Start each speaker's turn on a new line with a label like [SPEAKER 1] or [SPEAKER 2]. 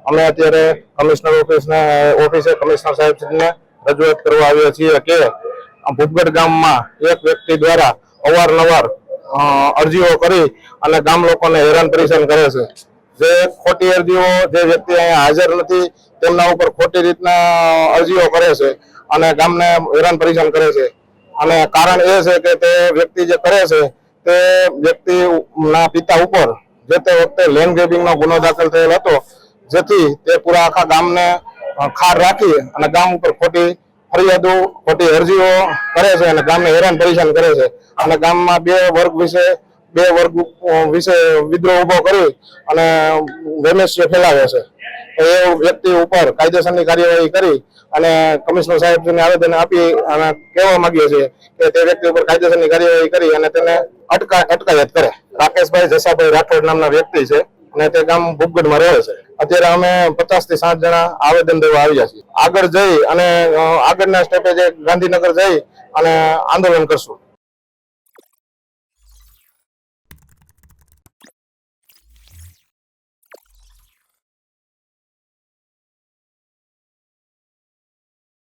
[SPEAKER 1] અમે અત્યારે કમિશનર ઓફિસે કમિશનર સાહેબને રજૂઆત કરવા આવ્યા છીએ કે ભૂપગઢ ગામમાં એક વ્યક્તિ દ્વારા અવારનવાર અરજીઓ કરી અને ગામ લોકોને હેરાન પરેશાન કરે છે। જે ખોટી અરજીઓ જે વ્યક્તિ અહીંયા હાજર નથી તેમના ઉપર ખોટી રીતના અરજીઓ કરે છે અને ગામને હેરાન પરેશાન કરે છે। અને કારણ એ છે કે તે વ્યક્તિ જે કરે છે તે વ્યક્તિના પિતા ઉપર જે તે વખતે લેન્ડ ગ્રેબિંગનો ગુનો દાખલ થયેલ હતો, જેથી તે પૂરા આખા ગામને ખાર રાખી અને ગામ ઉપર ખોટી ફરિયાદો ખોટી અરજીઓ કરે છે અને ગામને હેરાન પરેશાન કરે છે અને ગામમાં બે વર્ગ વિશે વિદ્રોહ ઉભો કરી અને વેમેશ્ય ફેલાવે છે। એ વ્યક્તિ ઉપર કાયદેસરની કાર્યવાહી કરી અને કમિશનર સાહેબને આવેદન આપી અને કહેવા માંગીએ છીએ કે તે વ્યક્તિ ઉપર કાયદેસરની કાર્યવાહી કરી અને તેને અટકાયત કરે। રાકેશભાઈ જસાભાઈ રાઠોડ નામના વ્યક્તિ છે અને તે ગામ ભૂપગઢમાં રહે છે। અત્યારે અમે 50 થી 60 જણા આવેદન દેવા આવ્યા છીએ। આગળ જઈ અને આગળના સ્ટેપે જે ગાંધીનગર જઈ અને આંદોલન કરશું।